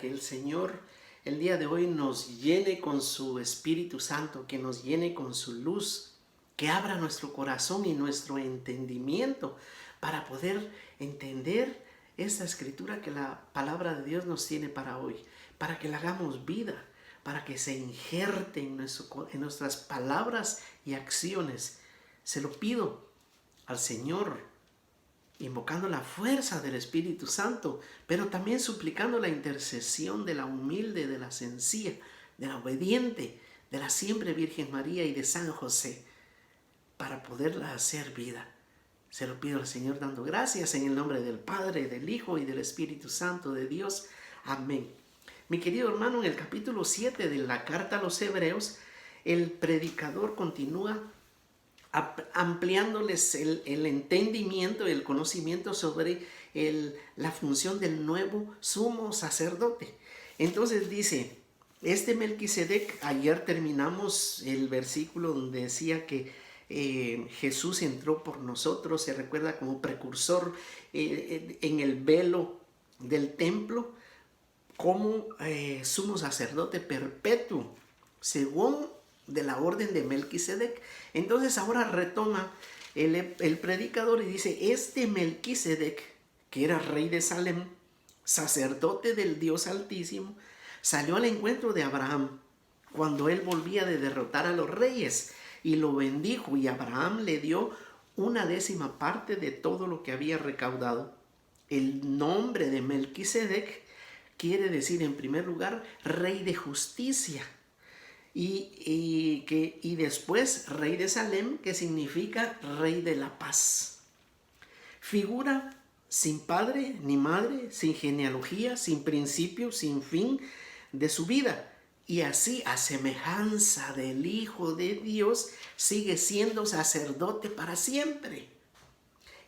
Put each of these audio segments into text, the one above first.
Que el Señor el día de hoy nos llene con su Espíritu Santo, que nos llene con su luz, que abra nuestro corazón y nuestro entendimiento para poder entender esta escritura que la palabra de Dios nos tiene para hoy, para que la hagamos vida, para que se injerte en nuestras palabras y acciones. Se lo pido al Señor, invocando la fuerza del Espíritu Santo, pero también suplicando la intercesión de la humilde, de la sencilla, de la obediente, de la siempre Virgen María y de San José, para poderla hacer vida. Se lo pido al Señor dando gracias en el nombre del Padre, del Hijo y del Espíritu Santo de Dios. Amén. Mi querido hermano, en el capítulo 7 de la carta a los Hebreos, el predicador continúa ampliándoles el entendimiento y el conocimiento sobre la función del nuevo sumo sacerdote. Entonces dice, este Melquisedec, ayer terminamos el versículo donde decía que Jesús entró por nosotros, se recuerda como precursor en el velo del templo, como sumo sacerdote perpetuo, según de la orden de Melquisedec. Entonces ahora retoma el predicador y dice, este Melquisedec, que era rey de Salem, sacerdote del Dios Altísimo, salió al encuentro de Abraham cuando él volvía de derrotar a los reyes y lo bendijo, y Abraham le dio 1/10 parte de todo lo que había recaudado. El nombre de Melquisedec quiere decir, en primer lugar, rey de justicia. Y después rey de Salem, que significa rey de la paz. Figura sin padre ni madre, sin genealogía, sin principio, sin fin de su vida. Y así, a semejanza del Hijo de Dios, sigue siendo sacerdote para siempre.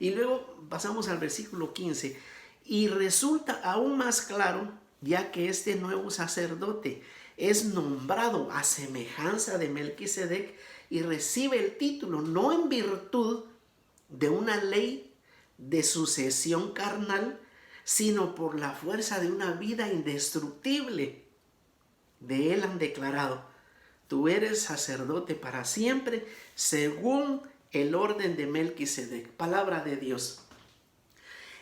Y luego pasamos al versículo 15. Y resulta aún más claro, ya que este nuevo sacerdote es nombrado a semejanza de Melquisedec y recibe el título no en virtud de una ley de sucesión carnal, sino por la fuerza de una vida indestructible. De él han declarado, tú eres sacerdote para siempre, según el orden de Melquisedec. Palabra de Dios.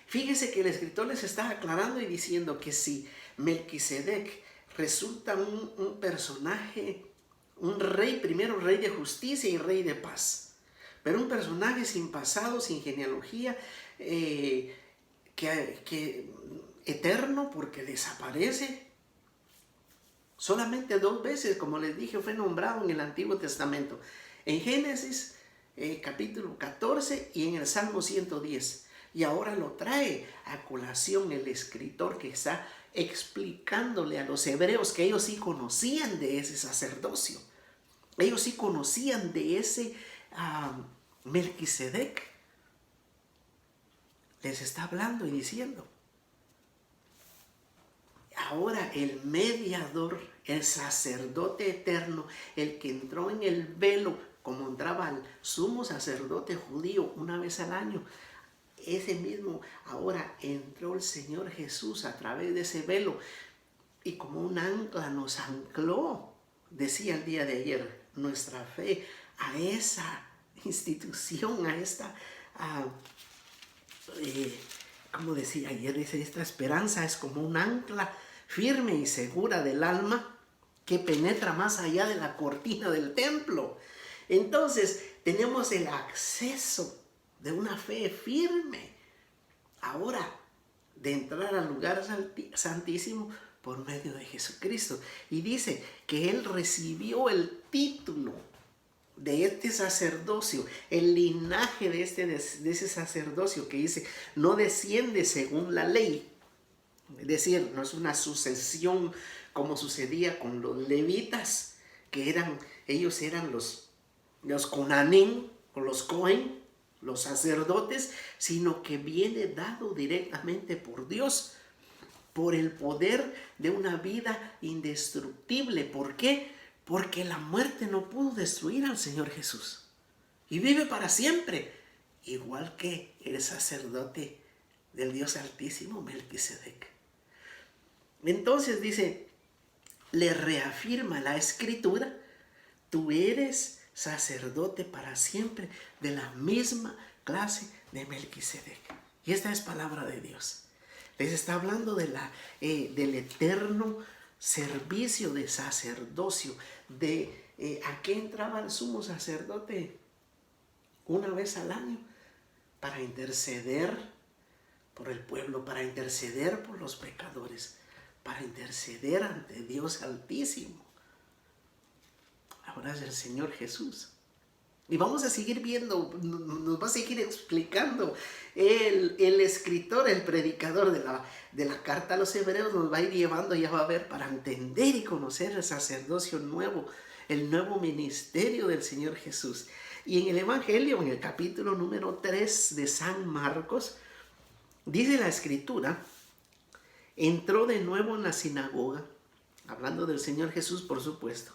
Fíjese que el escritor les está aclarando y diciendo que si Melquisedec resulta un personaje, un rey, primero rey de justicia y rey de paz, pero un personaje sin pasado, sin genealogía, que eterno, porque desaparece. Solamente 2 veces, como les dije, fue nombrado en el Antiguo Testamento, en Génesis capítulo 14 y en el Salmo 110. Y ahora lo trae a colación el escritor, que está explicándole a los hebreos que ellos sí conocían de ese sacerdocio. Ellos sí conocían de ese Melquisedec. Les está hablando y diciendo, ahora el mediador, el sacerdote eterno, el que entró en el velo, como entraba el sumo sacerdote judío una vez al año, ese mismo ahora entró el Señor Jesús a través de ese velo, y como un ancla nos ancló, decía el día de ayer, nuestra fe a esa institución, a esta, como decía ayer, dice, esta esperanza es como un ancla firme y segura del alma que penetra más allá de la cortina del templo. Entonces tenemos el acceso de una fe firme, ahora, de entrar al lugar santísimo por medio de Jesucristo. Y dice que él recibió el título de este sacerdocio, el linaje de ese sacerdocio, que dice, no desciende según la ley. Es decir, no es una sucesión como sucedía con los levitas, que ellos eran los Conanín o los Cohen, los sacerdotes, sino que viene dado directamente por Dios, por el poder de una vida indestructible. ¿Por qué? Porque la muerte no pudo destruir al Señor Jesús y vive para siempre, igual que el sacerdote del Dios Altísimo, Melquisedec. Entonces dice, le reafirma la escritura, tú eres sacerdote para siempre de la misma clase de Melquisedec. Y esta es palabra de Dios. Les está hablando del eterno servicio de sacerdocio, a qué entraba el sumo sacerdote una vez al año para interceder por el pueblo, para interceder por los pecadores, para interceder ante Dios Altísimo. Ahora es el Señor Jesús. Y vamos a seguir viendo, nos va a seguir explicando el escritor, el predicador de la carta a los hebreos, nos va a ir llevando, ya va a ver, para entender y conocer el sacerdocio nuevo, el nuevo ministerio del Señor Jesús. Y en el Evangelio, en el capítulo número 3 de San Marcos, dice la escritura, entró de nuevo en la sinagoga, hablando del Señor Jesús, por supuesto.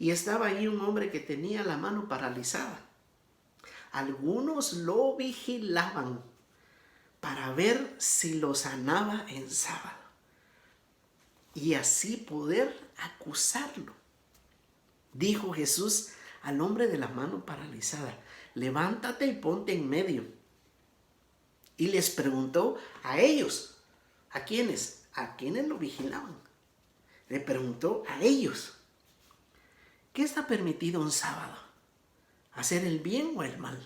Y estaba ahí un hombre que tenía la mano paralizada. Algunos lo vigilaban para ver si lo sanaba en sábado y así poder acusarlo. Dijo Jesús al hombre de la mano paralizada, levántate y ponte en medio. Y les preguntó a ellos, ¿a quiénes? ¿A quiénes lo vigilaban? Le preguntó a ellos, ¿qué está permitido un sábado? ¿Hacer el bien o el mal?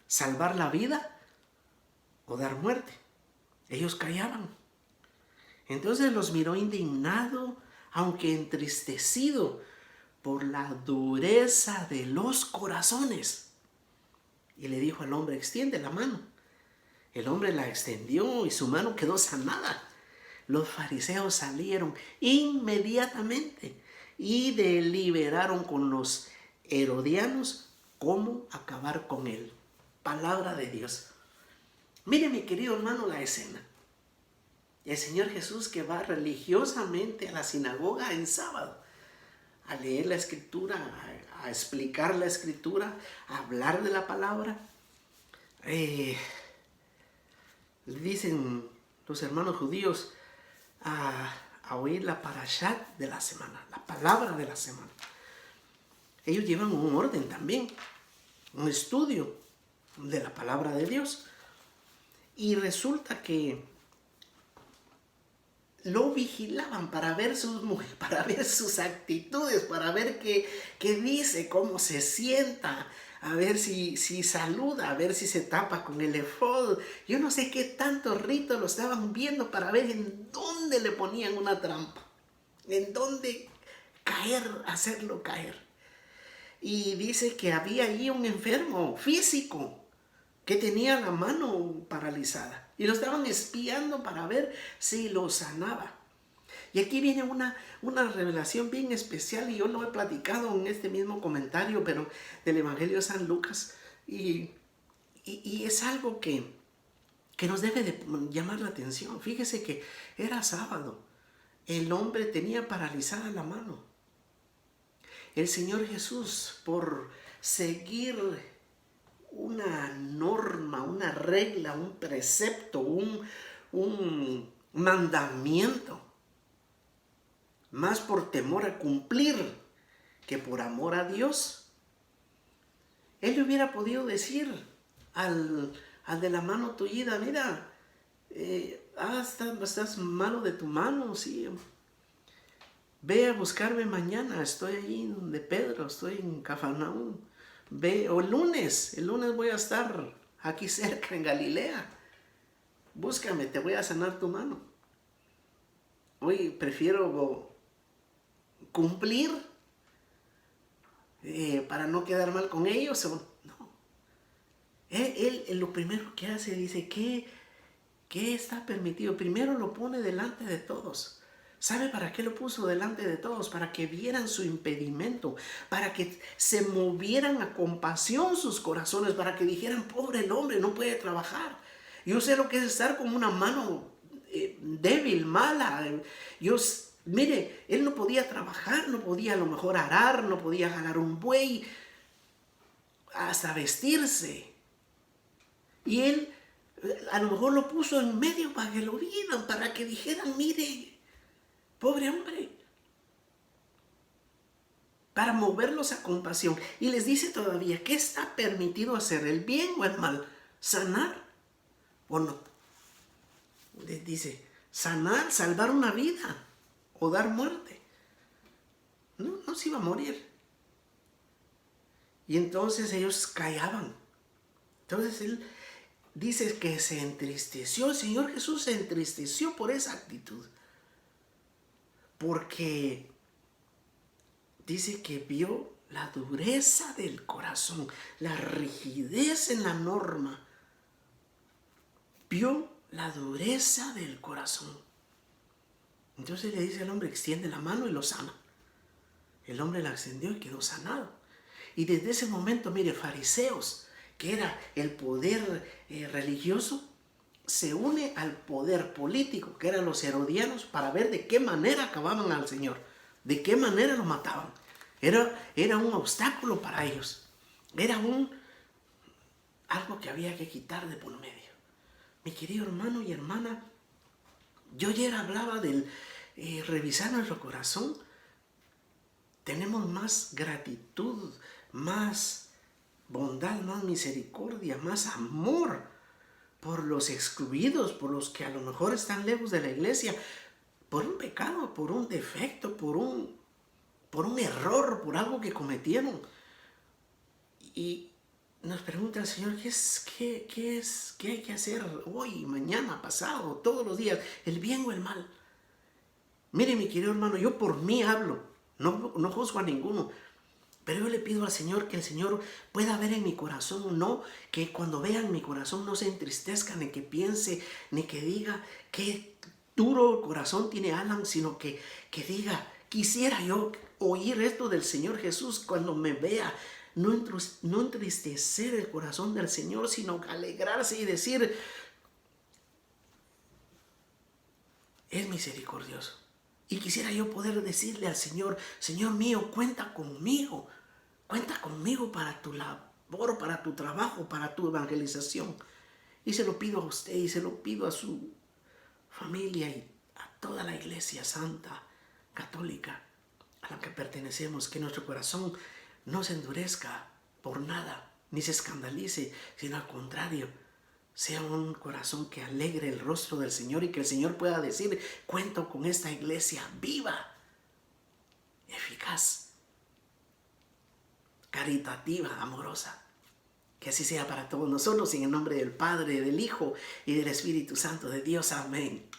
¿Salvar la vida o dar muerte? Ellos callaban. Entonces los miró indignado, aunque entristecido por la dureza de los corazones. Y le dijo al hombre, extiende la mano. El hombre la extendió y su mano quedó sanada. Los fariseos salieron inmediatamente y deliberaron con los herodianos cómo acabar con él. Palabra de Dios. Mire, mi querido hermano, la escena. El Señor Jesús que va religiosamente a la sinagoga en sábado a leer la escritura, a explicar la escritura, a hablar de la palabra. Le dicen los hermanos judíos a oír la parashat de la semana, la palabra de la semana. Ellos llevan un orden también, un estudio de la palabra de Dios. Y resulta que lo vigilaban para ver sus actitudes, para ver qué dice, cómo se sienta, a ver si saluda, a ver si se tapa con el efod. Yo no sé qué tantos ritos lo estaban viendo para ver en dónde le ponían una trampa, en dónde caer, hacerlo caer. Y dice que había allí un enfermo físico que tenía la mano paralizada. Y lo estaban espiando para ver si lo sanaba. Y aquí viene una revelación bien especial, y yo lo he platicado en este mismo comentario, pero del Evangelio de San Lucas. Y es algo que nos debe de llamar la atención. Fíjese que era sábado. El hombre tenía paralizada la mano. El Señor Jesús, por seguir una norma, una regla, un precepto, un mandamiento, más por temor a cumplir que por amor a Dios, Él le hubiera podido decir al de la mano tullida, mira, estás malo de tu mano, sí, ve a buscarme mañana, estoy allí de Pedro, estoy en Cafarnaúm. Ve, o el lunes voy a estar aquí cerca en Galilea. Búscame, te voy a sanar tu mano. Hoy prefiero cumplir para no quedar mal con ellos. No. Él lo primero que hace, dice, ¿qué está permitido? Primero lo pone delante de todos. ¿Sabe para qué lo puso delante de todos? Para que vieran su impedimento, para que se movieran a compasión sus corazones, para que dijeran, pobre el hombre, no puede trabajar. Yo sé lo que es estar con una mano débil, mala. Mire, él no podía trabajar, no podía a lo mejor arar, no podía jalar un buey, hasta vestirse. Y él A lo mejor lo puso en medio para que lo vieran, para que dijeran, mire, pobre hombre. Para moverlos a compasión. Y les dice todavía, ¿qué está permitido hacer? ¿El bien o el mal? ¿Sanar o no? Les dice, sanar, salvar una vida o dar muerte. No se iba a morir. Y entonces ellos callaban. Entonces él dice que se entristeció. El Señor Jesús se entristeció por esa actitud. Porque dice que vio la dureza del corazón, la rigidez en la norma. Vio la dureza del corazón. Entonces le dice al hombre, extiende la mano y lo sana. El hombre la extendió y quedó sanado. Y desde ese momento, mire, fariseos, que era el poder religioso, se une al poder político, que eran los herodianos, para ver de qué manera acababan al Señor, de qué manera lo mataban. Era un obstáculo para ellos. Era algo que había que quitar de por medio. Mi querido hermano y hermana, yo ayer hablaba del revisar nuestro corazón. Tenemos más gratitud, más bondad, más misericordia, más amor por los excluidos, por los que a lo mejor están lejos de la iglesia, por un pecado, por un defecto, por un error, por algo que cometieron. Y nos pregunta el Señor, ¿qué hay que hacer hoy, mañana, pasado, todos los días? ¿El bien o el mal? Mire, mi querido hermano, yo por mí hablo, no juzgo a ninguno, pero yo le pido al Señor que el Señor pueda ver en mi corazón, no que cuando vean mi corazón no se entristezca, ni que piense, ni que diga qué duro corazón tiene Alan, sino que diga, quisiera yo oír esto del Señor Jesús cuando me vea. No entristecer el corazón del Señor, sino alegrarse y decir, es misericordioso. Y quisiera yo poder decirle al Señor, Señor mío, cuenta conmigo para tu labor, para tu trabajo, para tu evangelización. Y se lo pido a usted y se lo pido a su familia y a toda la iglesia santa, católica, a la que pertenecemos, que nuestro corazón no se endurezca por nada, ni se escandalice, sino al contrario, sea un corazón que alegre el rostro del Señor y que el Señor pueda decir, cuento con esta iglesia viva, eficaz, caritativa, amorosa. Que así sea para todos nosotros, en el nombre del Padre, del Hijo y del Espíritu Santo de Dios. Amén.